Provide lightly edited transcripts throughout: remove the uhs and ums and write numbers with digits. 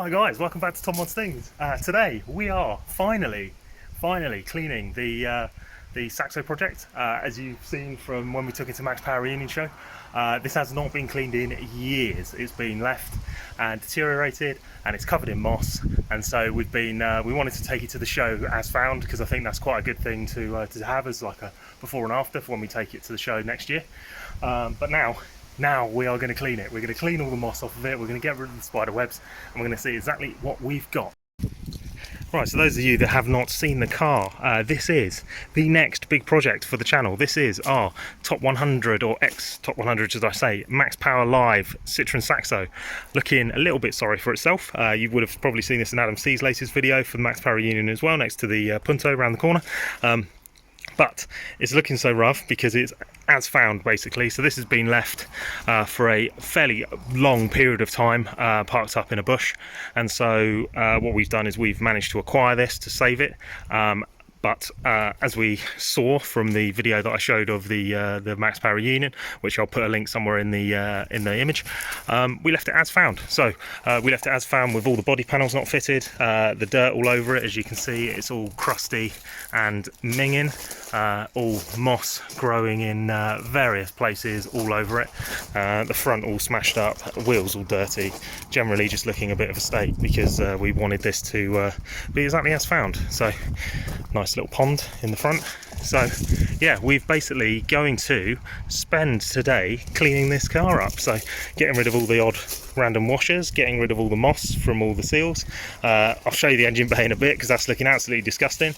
Hi guys, welcome back to Tom Wants Things. Today we are finally cleaning the Saxo project. As you've seen from when we took it to Max Power Reunion show, this has not been cleaned in years. It's been left and deteriorated, and it's covered in moss. And so we wanted to take it to the show as found, because I think that's quite a good thing to have as like a before and after for when we take it to the show next year. But now we are going to clean it. We're going to clean all the moss off of it. We're going to get rid of the spider webs, and we're going to see exactly what we've got. Right, so those of you that have not seen the car, this is the next big project for the channel. This is our top 100, or ex-top 100 should I say, Max Power Live Citroen Saxo. Looking a little bit sorry for itself. You would have probably seen this in Adam C's latest video for the Max Power Reunion as well, next to the Punto around the corner. But it's looking so rough because it's as found basically. So this has been left for a fairly long period of time, parked up in a bush, and so what we've done is we've managed to acquire this to save it. But as we saw from the video that I showed of the Max Power Reunion, which I'll put a link somewhere in the image, we left it as found. So we left it as found with all the body panels not fitted, the dirt all over it. As you can see, it's all crusty and minging, all moss growing in various places all over it. The front all smashed up, wheels all dirty, generally just looking a bit of a state, because we wanted this to be exactly as found. So nice little pond in the front. So yeah, we've basically going to spend today cleaning this car up. So getting rid of all the odd random washers, getting rid of all the moss from all the seals. I'll show you the engine bay in a bit, because that's looking absolutely disgusting.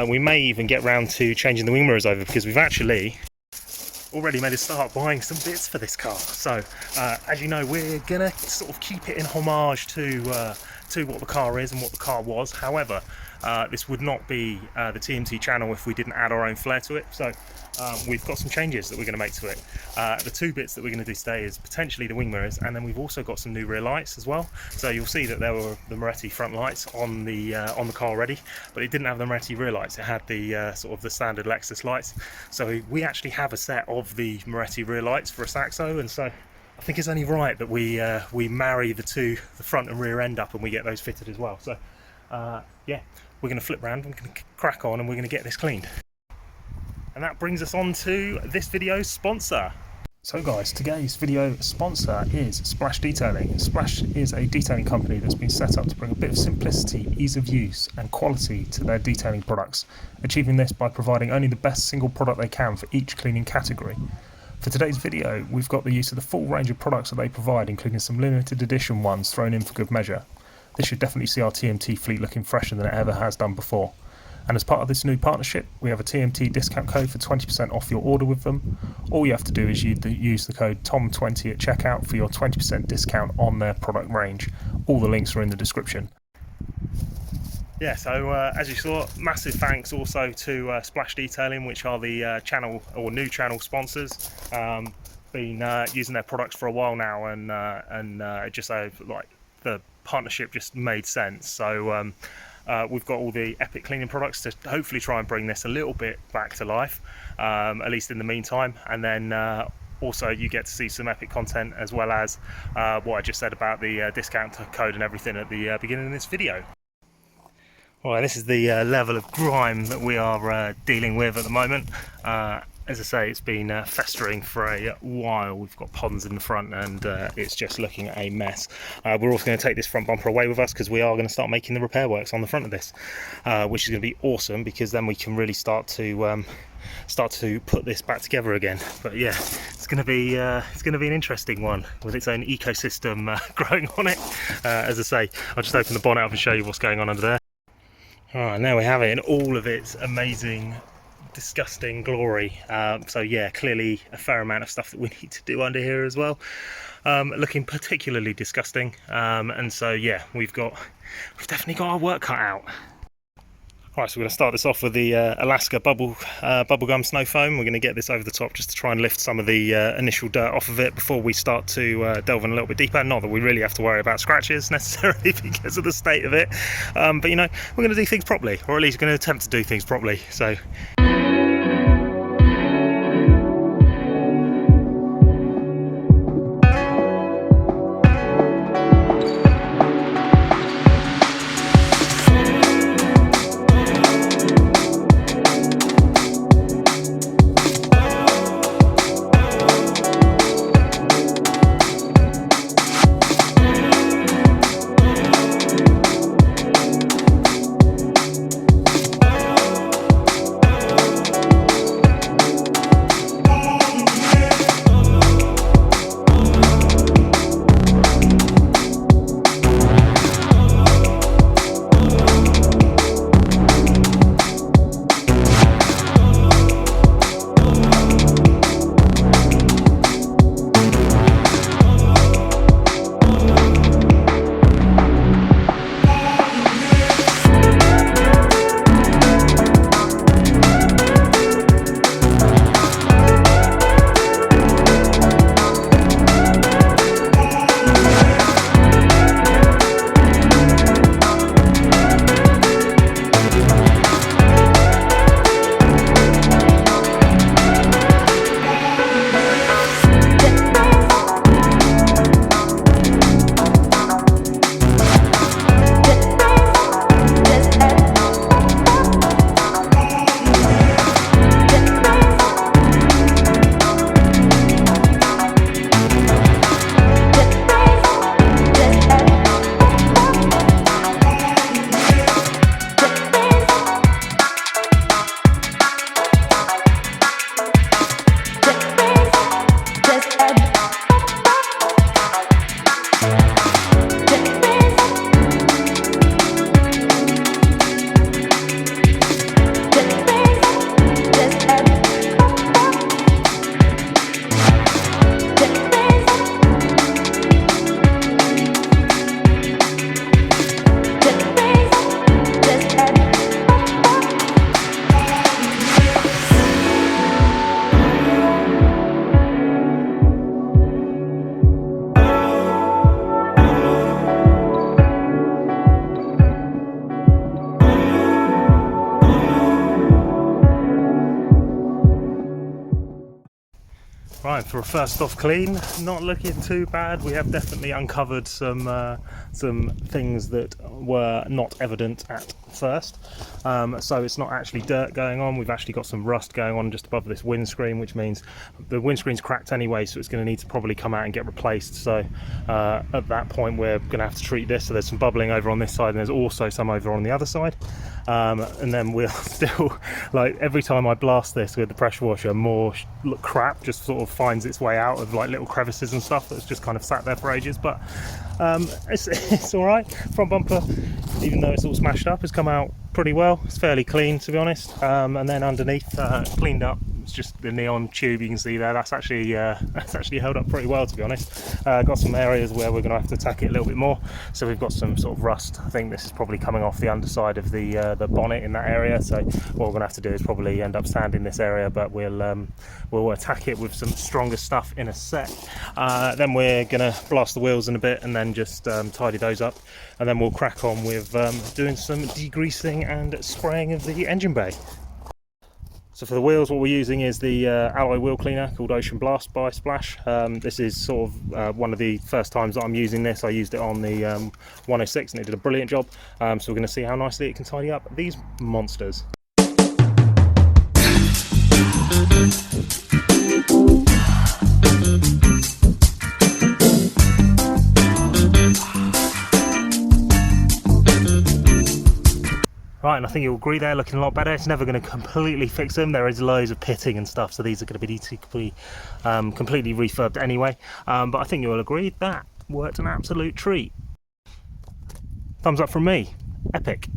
We may even get round to changing the wing mirrors over, because we've actually already made a start buying some bits for this car. So as you know, we're gonna sort of keep it in homage to what the car is and what the car was. However, this would not be the TMT channel if we didn't add our own flair to it. So we've got some changes that we're going to make to it. The two bits that we're going to do today is potentially the wing mirrors, and then we've also got some new rear lights as well. So you'll see that there were the Moretti front lights on the car already, but it didn't have the Moretti rear lights. It had the sort of the standard Lexus lights. So we actually have a set of the Moretti rear lights for a Saxo, and so I think it's only right that we marry the front and rear end up, and we get those fitted as well. So yeah, we're going to flip round, we're going to crack on, and we're going to get this cleaned. And that brings us on to this video's sponsor. So guys, today's video sponsor is Splash Detailing. Splash is a detailing company that's been set up to bring a bit of simplicity, ease of use and quality to their detailing products, achieving this by providing only the best single product they can for each cleaning category. For today's video, we've got the use of the full range of products that they provide, including some limited edition ones thrown in for good measure. This should definitely see our TMT fleet looking fresher than it ever has done before. And as part of this new partnership, we have a TMT discount code for 20% off your order with them. All you have to do is use the code TOM20 at checkout for your 20% discount on their product range. All the links are in the description. Yeah, so as you saw, massive thanks also to Splash Detailing, which are the channel or new channel sponsors. Been using their products for a while now, and just like the partnership just made sense. So we've got all the epic cleaning products to hopefully try and bring this a little bit back to life, at least in the meantime, and then also you get to see some epic content, as well as what I just said about the discount code and everything at the beginning of this video. Alright, this is the level of grime that we are dealing with at the moment. As I say, it's been festering for a while. We've got ponds in the front, and it's just looking a mess. We're also going to take this front bumper away with us, because we are going to start making the repair works on the front of this, which is going to be awesome, because then we can really start to put this back together again. But yeah, it's going to be an interesting one with its own ecosystem growing on it. As I say, I'll just open the bonnet up and show you what's going on under there. Alright, now we have it in all of its amazing, disgusting glory. So yeah, clearly a fair amount of stuff that we need to do under here as well. Looking particularly disgusting. And so yeah, we've definitely got our work cut out. Right, so we're going to start this off with the Alaska bubblegum snow foam. We're going to get this over the top just to try and lift some of the initial dirt off of it before we start to delve in a little bit deeper. Not that we really have to worry about scratches necessarily because of the state of it, but you know, we're going to do things properly, or at least going to attempt to do things properly. So Right, for a first off clean, not looking too bad. We have definitely uncovered some things that were not evident at first. So it's not actually dirt going on. We've actually got some rust going on just above this windscreen, which means the windscreen's cracked anyway, so it's going to need to probably come out and get replaced. So at that point we're going to have to treat this. So there's some bubbling over on this side and there's also some over on the other side. And then we'll still, like, every time I blast this with the pressure washer, more crap just sort of finds its way out of like little crevices and stuff that's just kind of sat there for ages. But it's all right. Front bumper, even though it's all smashed up, has come out pretty well. It's fairly clean, to be honest. And then underneath, cleaned up. It's just the neon tube you can see there. That's actually held up pretty well, to be honest. Got some areas where we're going to have to attack it a little bit more. So we've got some sort of rust. I think this is probably coming off the underside of the bonnet in that area. So what we're going to have to do is probably end up sanding this area, but we'll attack it with some stronger stuff in a sec. Then we're going to blast the wheels in a bit and then just tidy those up, and then we'll crack on with doing some degreasing and spraying of the engine bay. So for the wheels, what we're using is the alloy wheel cleaner called Ocean Blast by Splash. This is sort of one of the first times that I'm using this. I used it on the 106 and it did a brilliant job. So we're going to see how nicely it can tidy up these monsters. Right, and I think you'll agree they're looking a lot better. It's never going to completely fix them. There is loads of pitting and stuff, so these are going to be completely refurbed anyway. But I think you'll agree that worked an absolute treat. Thumbs up from me. Epic.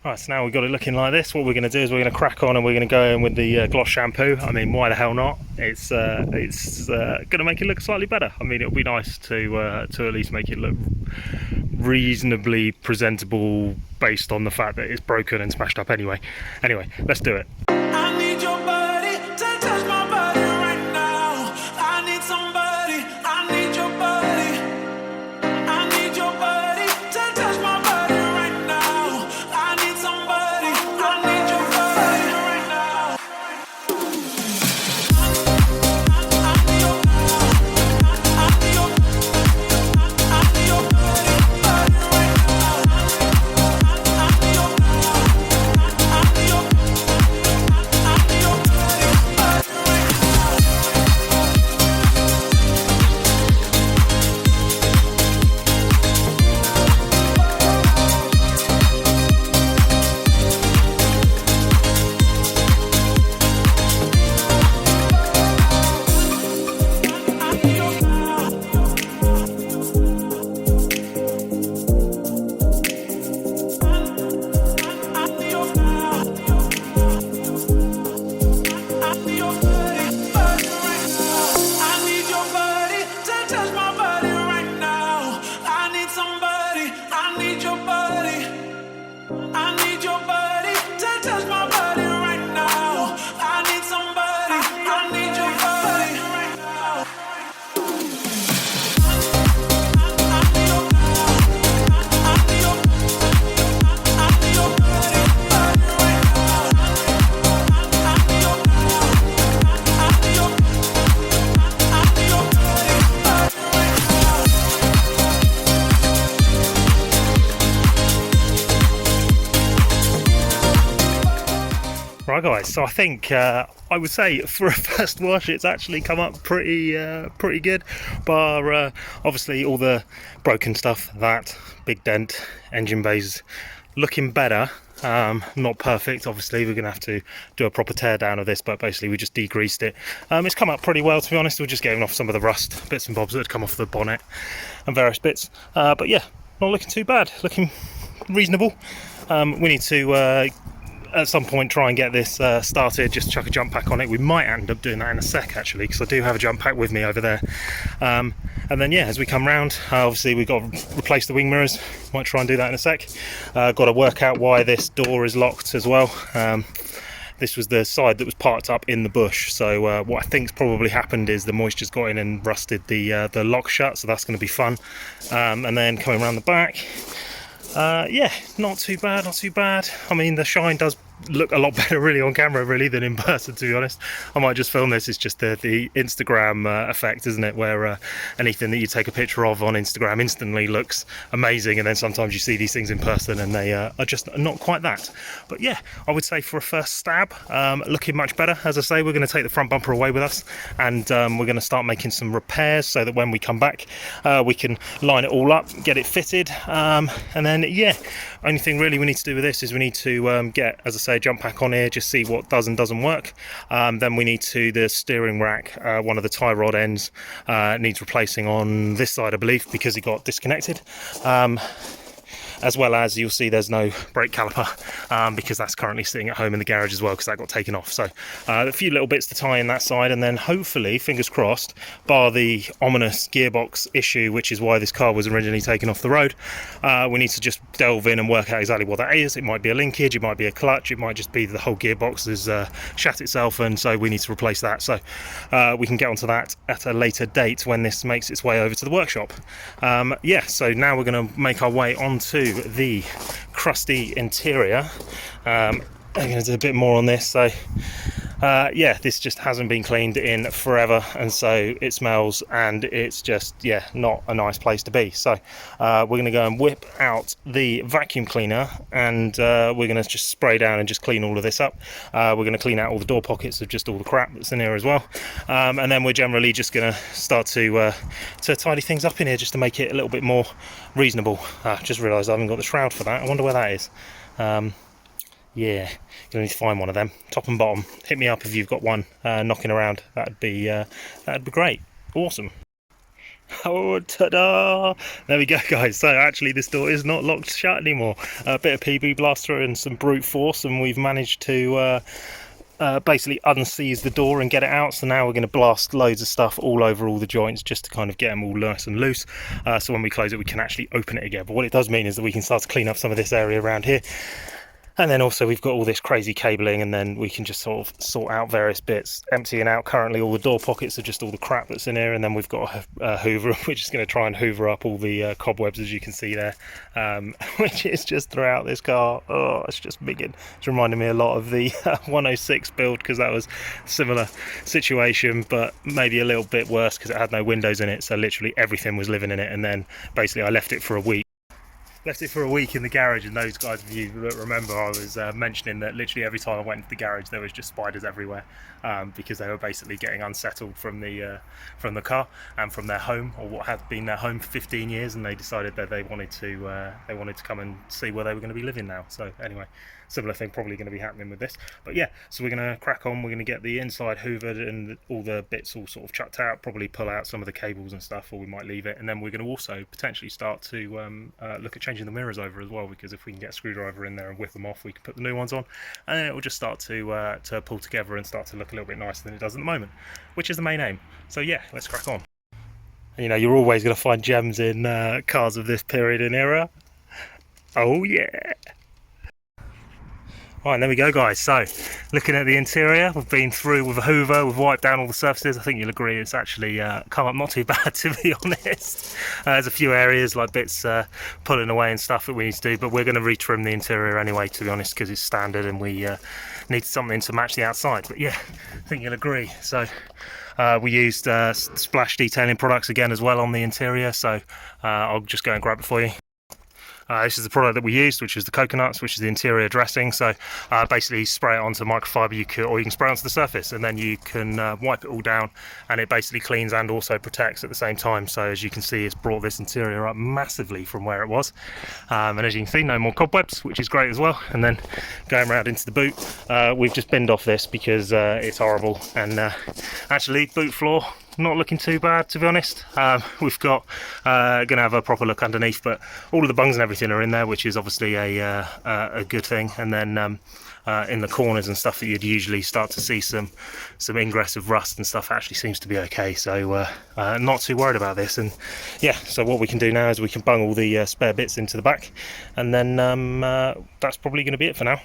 Right, so now we've got it looking like this. What we're going to do is we're going to crack on and we're going to go in with the gloss shampoo. I mean, why the hell not? It's going to make it look slightly better. I mean, it'll be nice to at least make it look reasonably presentable based on the fact that it's broken and smashed up anyway. Anyway, let's do it. I need your body to touch my body right now. I need somebody, I need your body. I need your body to touch my body right now. I need somebody, I need your body right now. I need your body right now. Right guys, so I think I would say for a first wash it's actually come up pretty good, bar obviously all the broken stuff, that big dent, engine bay's looking better. Not perfect, obviously we're gonna have to do a proper tear down of this, but basically we just degreased it. It's come up pretty well, to be honest. We're just getting off some of the rust bits and bobs that had come off the bonnet and various bits, but yeah, not looking too bad, looking reasonable. We need to at some point try and get this started, just chuck a jump pack on it. We might end up doing that in a sec actually, because I do have a jump pack with me over there. And then yeah, as we come round, obviously we've got to replace the wing mirrors. Might try and do that in a sec. Got to work out why this door is locked as well. This was the side that was parked up in the bush, so what I think's probably happened is the moisture's got in and rusted the lock shut, so that's going to be fun. And then coming around the back, yeah, not too bad. I mean, the shine does look a lot better really on camera really than in person, to be honest. I might just film this. It's just the Instagram effect, isn't it, where anything that you take a picture of on Instagram instantly looks amazing, and then sometimes you see these things in person and they are just not quite that. But yeah, I would say for a first stab, looking much better. As I say, we're going to take the front bumper away with us, and we're going to start making some repairs so that when we come back we can line it all up, get it fitted, and then yeah, only thing really we need to do with this is we need to get, as I say, jump pack on here, just see what does and doesn't work. Then we need to, the steering rack, one of the tie rod ends needs replacing on this side, I believe, because it got disconnected. As well as you'll see there's no brake caliper because that's currently sitting at home in the garage as well, because that got taken off. So a few little bits to tie in that side, and then hopefully, fingers crossed, bar the ominous gearbox issue, which is why this car was originally taken off the road, we need to just delve in and work out exactly what that is. It might be a linkage, it might be a clutch, it might just be the whole gearbox has shat itself, and so we need to replace that. So we can get onto that at a later date when this makes its way over to the workshop. Yeah, so now we're going to make our way onto the crusty interior. I'm going to do a bit more on this. So yeah, this just hasn't been cleaned in forever, and so it smells, and it's just, yeah, not a nice place to be. So we're going to go and whip out the vacuum cleaner, and we're going to just spray down and just clean all of this up. We're going to clean out all the door pockets of just all the crap that's in here as well, and then we're generally just going to start to tidy things up in here just to make it a little bit more reasonable. Just realised I haven't got the shroud for that. I wonder where that is. Yeah, gonna need to find one of them, top and bottom. Hit me up if you've got one knocking around. That'd be great. Awesome. Oh, ta-da! There we go, guys. So actually this door is not locked shut anymore. A bit of PB blast through and some brute force, and we've managed to basically unseize the door and get it out. So now we're going to blast loads of stuff all over all the joints just to kind of get them all nice and loose, so when we close it we can actually open it again. But what it does mean is that we can start to clean up some of this area around here. And then also we've got all this crazy cabling, and then we can just sort of sort out various bits, emptying out currently all the door pockets of just all the crap that's in here. And then we've got a hoover, which is going to try and hoover up all the cobwebs, as you can see there, which is just throughout this car. Oh, it's just biggin'. It's reminding me a lot of the 106 build, because that was a similar situation, but maybe a little bit worse because it had no windows in it, so literally everything was living in it. And then basically I left it for a week. In the garage, and those guys of you that remember, I was mentioning that literally every time I went into the garage there was just spiders everywhere, because they were basically getting unsettled from the car and from their home, or what had been their home for 15 years, and they decided that they wanted to come and see where they were going to be living now. So anyway, similar thing probably going to be happening with this. But yeah, so we're going to crack on. We're going to get the inside hoovered and all the bits all sort of chucked out, probably pull out some of the cables and stuff, or we might leave it. And then we're going to also potentially start to look at changing the mirrors over as well, because if we can get a screwdriver in there and whip them off, we can put the new ones on, and then it will just start to pull together and start to look a little bit nicer than it does at the moment, which is the main aim. So yeah, let's crack on. And, you know, you're always going to find gems in cars of this period and era. Oh yeah. Right, and there we go, guys. So looking at the interior, we've been through with a hoover, we've wiped down all the surfaces. I think you'll agree it's actually come up not too bad, to be honest. There's a few areas like bits pulling away and stuff that we need to do, but we're going to retrim the interior anyway, to be honest, because it's standard and we need something to match the outside. But yeah, I think you'll agree. So we used splash detailing products again as well on the interior, so I'll just go and grab it for you. This is the product that we used, which is the coconuts, which is the interior dressing. So basically spray it onto microfiber, or you can spray it onto the surface, and then you can wipe it all down, and it basically cleans and also protects at the same time. So as you can see, it's brought this interior up massively from where it was, and as you can see, no more cobwebs, which is great as well. And then going around into the boot, we've just binned off this because it's horrible, and actually boot floor not looking too bad, to be honest. We've got gonna have a proper look underneath, but all of the bungs and everything are in there, which is obviously a good thing. And then in the corners and stuff that you'd usually start to see some ingress of rust and stuff, actually seems to be okay. So not too worried about this. And yeah, so what we can do now is we can bung all the spare bits into the back, and then that's probably going to be it for now.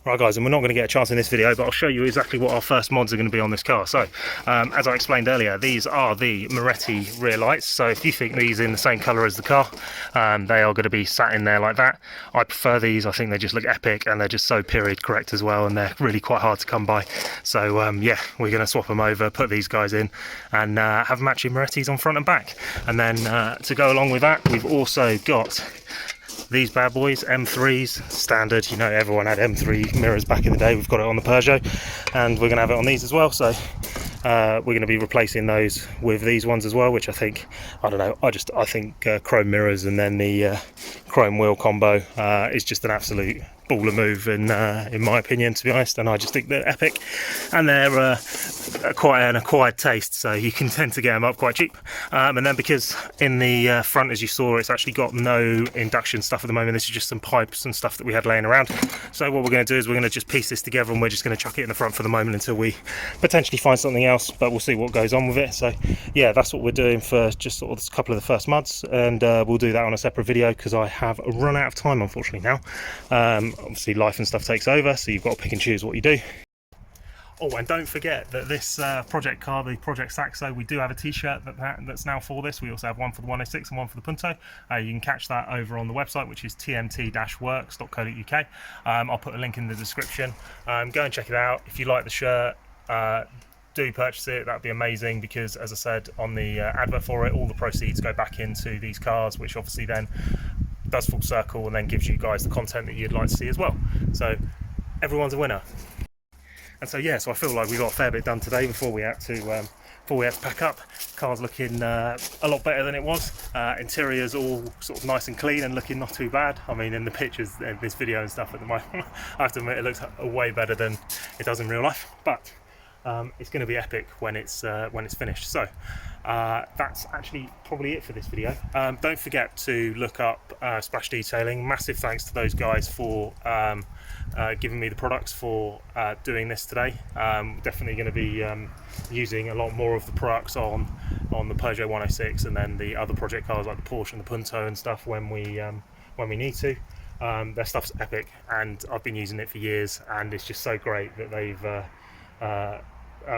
Right guys, and we're not going to get a chance in this video, but I'll show you exactly what our first mods are going to be on this car. So, as I explained earlier, these are the Moretti rear lights. So if you think these are in the same colour as the car, they are going to be sat in there like that. I prefer these. I think they just look epic, and they're just so period correct as well, and they're really quite hard to come by. So yeah, we're going to swap them over, put these guys in, and have matching Morettis on front and back. And then to go along with that, we've also got these bad boys, M3s, standard. You know, everyone had M3 mirrors back in the day. We've got it on the Peugeot, and we're going to have it on these as well. So we're going to be replacing those with these ones as well, which I think, I don't know, I think chrome mirrors and then the chrome wheel combo is just an absolute baller move in my opinion, to be honest. And I just think they're epic, and they're quite an acquired taste, so you can tend to get them up quite cheap. And then because in the front, as you saw, it's actually got no induction stuff at the moment. This is just some pipes and stuff that we had laying around. So what we're going to do is we're going to just piece this together, and we're just going to chuck it in the front for the moment until we potentially find something else, but we'll see what goes on with it. So yeah, that's what we're doing for just sort of a couple of the first mods, and we'll do that on a separate video because I have run out of time, unfortunately, now. Obviously life and stuff takes over, so you've got to pick and choose what you do. Oh, and don't forget that this project car, the Project Saxo, we do have a T-shirt that's now for this. We also have one for the 106 and one for the Punto. You can catch that over on the website, which is tmt-works.co.uk. I'll put a link in the description. Go and check it out. If you like the shirt, do purchase it. That'd be amazing, because as I said on the advert for it, all the proceeds go back into these cars, which obviously then does full circle and then gives you guys the content that you'd like to see as well. So everyone's a winner. And so yeah, so I feel like we got a fair bit done today before we had to pack up. Car's looking a lot better than it was. Interior's all sort of nice and clean and looking not too bad. I mean, in the pictures, in this video and stuff at the moment, I have to admit it looks way better than it does in real life. But it's going to be epic when it's finished. So that's actually probably it for this video. Don't forget to look up Splash Detailing. Massive thanks to those guys for giving me the products for doing this today. Definitely going to be using a lot more of the products on the Peugeot 106 and then the other project cars like the Porsche and the Punto and stuff when we need to. Their stuff's epic, and I've been using it for years, and it's just so great that they've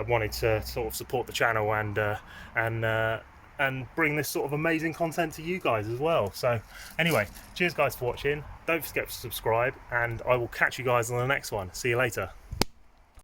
wanted to sort of support the channel and bring this sort of amazing content to you guys as well. So anyway, cheers guys for watching. Don't forget to subscribe, and I will catch you guys on the next one. See you later.